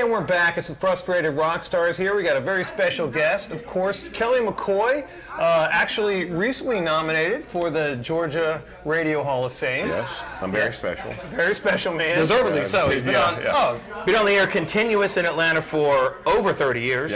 And we're back. It's the Frustrated Rockstars here. We got a very special guest, of course, Kelly McCoy, actually recently nominated for the Georgia Radio Hall of Fame. Yes, I'm very special. Very special man. Deservedly so. He's been been on the air continuous in Atlanta for over 30 years.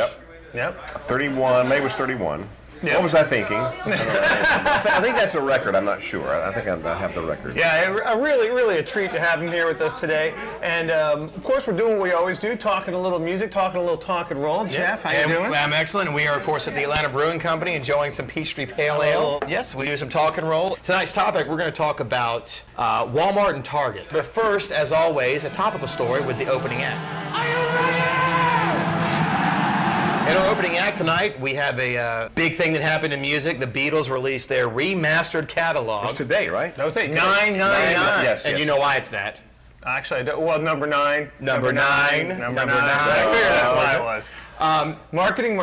Yep. 31, maybe it was 31. Yep. What was I thinking? I think that's a record. I'm not sure. I think I have the record. Yeah, really a treat to have him here with us today. And of course, we're doing what we always do, talking a little music, talking a little talk and roll. Jeff, how you doing? I'm excellent. And we are, of course, at the Atlanta Brewing Company enjoying some Peachtree Pale Ale. Yes, we do some talk and roll. Tonight's topic, we're going to talk about Walmart and Target. But first, as always, a topical story with the opening act. Are you ready? In our opening act tonight, we have a big thing that happened in music. The Beatles released their remastered catalog. It's today, right? That was today. 999. Yes, and you know why it's that. Actually, I don't. Well, number 9. Number 9. I figured that's why it was. Marketing.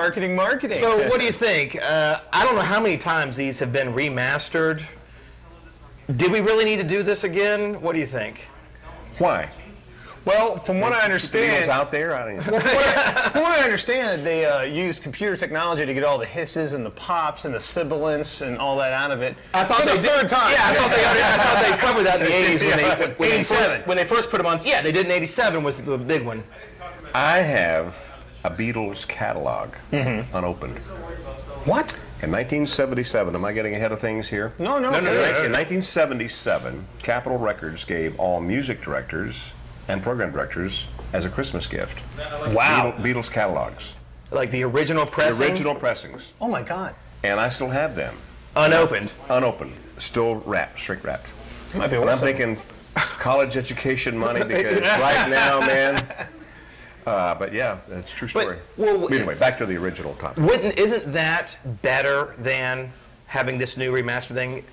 So what do you think? I don't know how many times these have been remastered. Did we really need to do this again? What do you think? Why? Well, from what I understand, out there. From what I understand, they used computer technology to get all the hisses and the pops and the sibilance and all that out of it. I thought for the third time. Yeah, I thought they covered that in the 80s when they first put them on. Yeah, they did in '87 was the big one. I have a Beatles catalog unopened. What? In 1977, am I getting ahead of things here? No. In 1977, Capitol Records gave all music directors and program directors as a Christmas gift. Wow. Beatles catalogs. Like the original pressing? The original pressings. Oh my God. And I still have them. Unopened? Unopened. Still wrapped, shrink wrapped. Might be but I'm thinking college education money because right now, man. But yeah, that's a true story. But anyway, back to the original topic. Isn't that better than having this new remaster thing?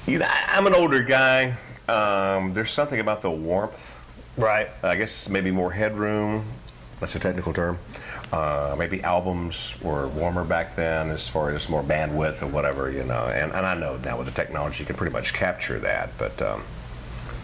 You know, I'm an older guy. There's something about the warmth. Right. I guess maybe more headroom. That's a technical term. Maybe albums were warmer back then as far as more bandwidth or whatever, you know. And I know now with the technology you can pretty much capture that. But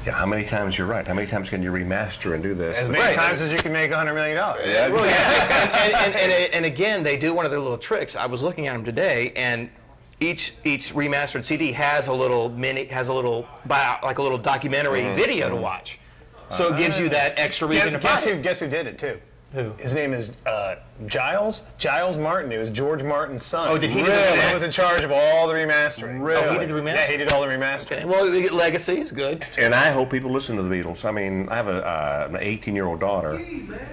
yeah, how many times you're right? How many times can you remaster and do this? As many times as you can make $100 million. Yeah. Well, yeah. and again, they do one of their little tricks. I was looking at them today, and each remastered CD has a little like a little documentary video to watch. So it gives you that extra reason to buy it. Guess who did it too? Who? His name is Giles Martin. It was George Martin's son. Oh, did he? Really? He was in charge of all the remastering. Really? Oh, he did the remastering? Yeah, he did all the remastering. Okay. Well, legacy is good. And I hope people listen to the Beatles. I mean, I have an 18-year-old daughter,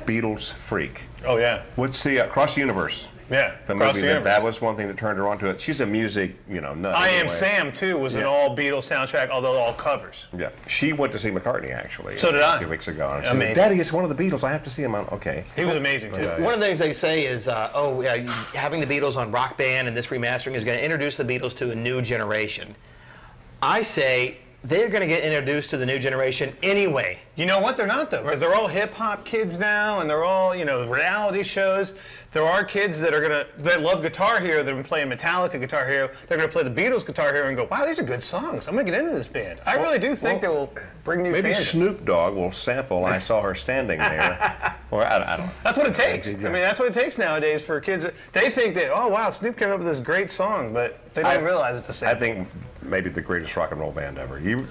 Beatles freak. Oh yeah. What's the Across the Universe? Yeah, the movie that was one thing that turned her onto it. She's a music, nut. I Am Sam too was an all Beatles soundtrack, although all covers. Yeah, she went to see McCartney actually. So did I. A few weeks ago. And amazing. Said, Daddy, it's one of the Beatles. I have to see him. Okay. He was amazing too. One of the things they say is, having the Beatles on Rock Band and this remastering is going to introduce the Beatles to a new generation. I say they're going to get introduced to the new generation anyway. You know what? They're not, though, because they're all hip-hop kids now, and they're all, reality shows. There are kids that love Guitar Hero, that have been playing Metallica Guitar Hero. They're going to play the Beatles Guitar Hero and go, wow, these are good songs. I'm going to get into this band. I really do think they will bring new fans. Maybe Snoop Dogg will sample I Saw Her Standing There. Or I don't know. That's what it takes. I mean, that's what it takes nowadays for kids. They think that, oh, wow, Snoop came up with this great song, but they don't realize it's the same. I think maybe the greatest rock and roll band ever. In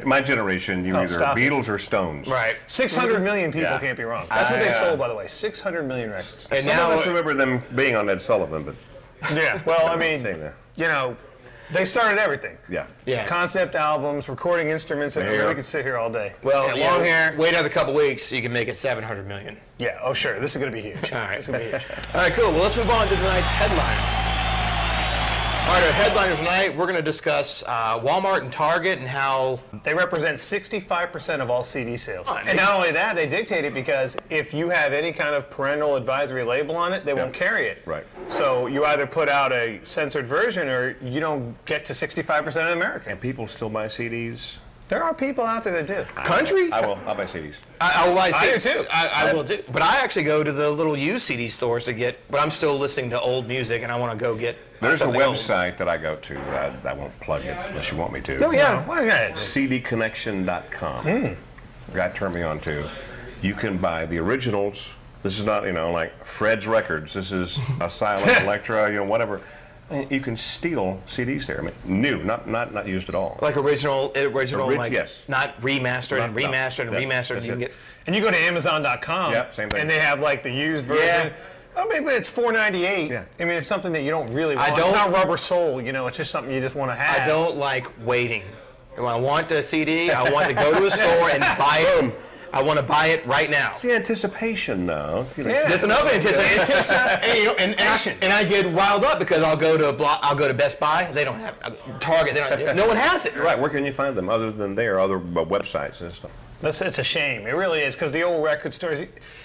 my generation, either Beatles or Stones. Right. 600 million people can't be wrong. That's what they've sold, by the way. 600 million records. And now I remember them being on Ed Sullivan, but yeah. Well, I mean, they started everything. Yeah. Concept albums, recording instruments, and we could sit here all day. Well, long hair. Wait another couple weeks, you can make it 700 million. Yeah. Oh, sure. This is going to be huge. All right. This is going to be huge. All right, cool. Well, let's move on to tonight's headliner. All right, our headliner tonight, we're going to discuss Walmart and Target and how they represent 65% of all CD sales. And not only that, they dictate it because if you have any kind of parental advisory label on it, they won't carry it. Right. So you either put out a censored version or you don't get to 65% of America. And people still buy CDs? There are people out there that do. Country? I will. I'll buy CDs. I will buy CDs. I do too. I will do. But I actually go to the little used CD stores to get, but I'm still listening to old music and I want to go get There's a website that I go to. I won't plug it unless you want me to. Oh, yeah. Why not? cdconnection.com. Guy turned me on to. you can buy the originals. This is not, like Fred's Records. This is a Silent Electra, whatever. You can steal CDs there. I mean, new, not used at all. Like original, like yes. not remastered and remastered and remastered. That's You can it. get. And you go to Amazon.com. Yep, same thing. And they have like the used version. Yeah. Oh, maybe it's $4.98. Yeah. I mean, it's something that you don't really want. I don't- It's not rubber sole. It's just something you just want to have. I don't like waiting. When I want the CD, I want to go to a store and buy it. I want to buy it right now. It's the anticipation now. Yeah. There's enough anticipation, and I get riled up because I'll go to Best Buy. They don't have Target. No one has it. Right, where can you find them other than there, other websites and stuff? It's a shame. It really is, because the old record stores,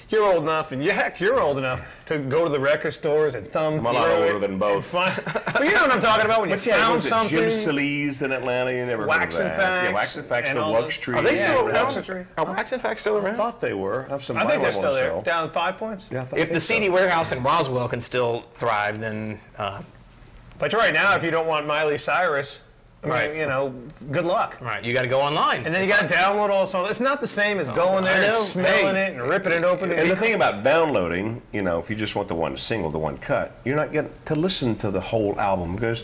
you're old enough, and heck, you're old enough to go to the record stores and thumb through I'm a lot older it than both. and but you know what I'm talking about, when you found something. Jim Sally's in Atlanta, you never Wax heard of and that. Facts Yeah, Wax and Facts, and the all Lug those. Street. Are they still Yeah, around? Wax and Are Wax and Facts still I around? thought they were. I have some I think they're vinyl still on there, sale. down 5 points. Yeah, I If the think so. CD warehouse in Roswell can still thrive, then But right now, if you don't want Miley Cyrus, I mean, good luck. right, you got to go online. And then you got to download all the songs. It's not the same as going there I and know. smelling Hey. it and ripping it open. And the thing about downloading, if you just want the one single, the one cut, you're not getting to listen to the whole album, because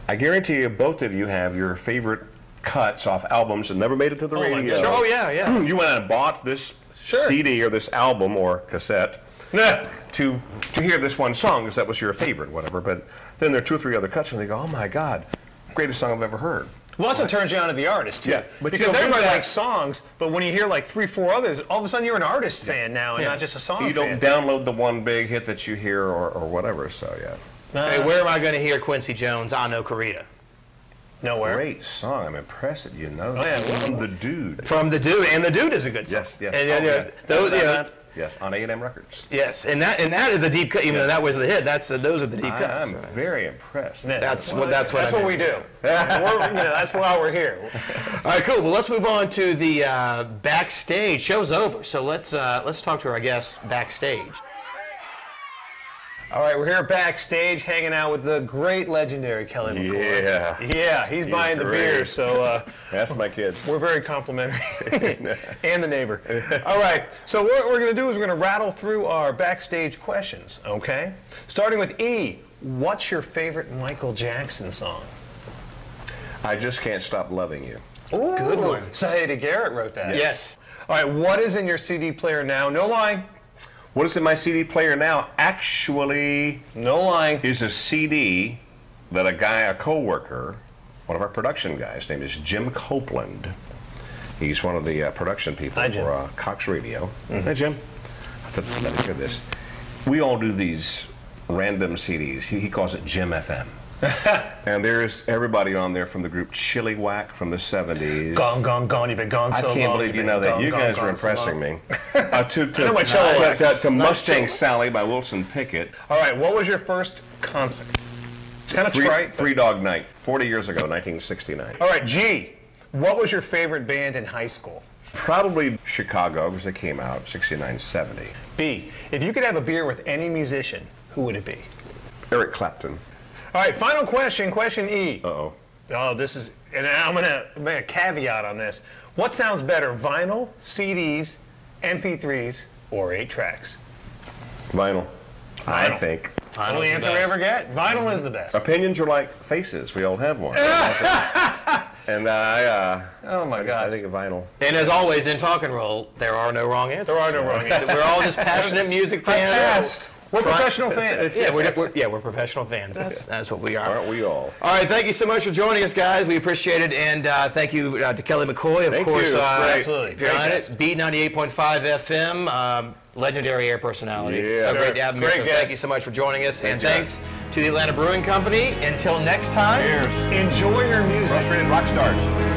I guarantee you both of you have your favorite cuts off albums that never made it to the my radio. goodness. Oh yeah. You went out and bought this Sure. CD or this album or cassette Yeah. to hear this one song because that was your favorite, whatever. But then there are 2 or 3 other cuts, and they go, "Oh my God, greatest song I've ever heard." Well, that's what turns you on to the artist, too. Yeah, but you because don't do everybody that. likes songs, but when you hear like 3, 4 others, all of a sudden you're an artist fan now and not just a song You fan. don't download the one big hit that you hear or whatever. So yeah, Hey, where am I going to hear Quincy Jones? I Know Corita. Nowhere. great song. I'm impressed that you know yeah, that. well- From the Dude. From the Dude, and the Dude is a good song. Yes. And, Oh, those, Yes, on A&M Records. yes, and that is a deep cut. Even though that was the hit, those are the deep cuts. I'm very impressed. Yeah. That's what I we do. That's why we're here. All right, cool. Well, let's move on to the backstage. Show's over, so let's talk to our guests backstage. All right, we're here backstage hanging out with the great legendary Kelly McCoy. Yeah. Yeah, he's buying the great. beer, so That's my kid. we're very complimentary. And the neighbor. All right, so what we're going to do is we're going to rattle through our backstage questions, okay? Starting with E, what's your favorite Michael Jackson song? I Just Can't Stop Loving You. Ooh, Good one. Saida Garrett wrote that. Yes. All right, what is in your CD player now? No lying. What is in my CD player now? Actually, No lying. is a CD that a co-worker, one of our production guys, his name is Jim Copeland. He's one of the production people Hi, Jim. for Cox Radio. Hey, Jim. Let me hear this. We all do these random CDs. He calls it Jim FM. And there's everybody on there from the group Chili Whack from the 70s. Gone, you've been gone I so long. can't believe you know that. You guys are impressing me. know my cello wax. To Mustang Sally by Wilson Pickett. All right, what was your first concert? Kind of trite. but- Three Dog Night, 40 years ago, 1969. All right, G, what was your favorite band in high school? Probably Chicago, because they came out 69, 70. B, if you could have a beer with any musician, who would it be? Eric Clapton. All right, final question, question E. Uh-oh. Oh, this is, and I'm gonna make a caveat on this. What sounds better, vinyl, CDs, MP3s, or 8 tracks? Vinyl. I Vinyl. think. Only answer we ever get. Vinyl is the best. Opinions are like faces. We all have one. And Oh my I God. think of vinyl. And as always in Talk and Roll, there are no wrong answers. There are no wrong answers. We're all just passionate music fans. We're professional fans. Yeah, we're professional fans. That's what we are. Aren't we all? All right, thank you so much for joining us, guys. We appreciate it, and thank you to Kelly McCoy, of Thank course. you. Absolutely. If you're Great on guest. it, B98.5 FM, legendary air personality. Yeah. So Sure. great to have him here. Great So guest. thank you so much for joining us, and you. thanks to the Atlanta Brewing Company. Until next time. Cheers. Enjoy your music. Frustrated Rockstars.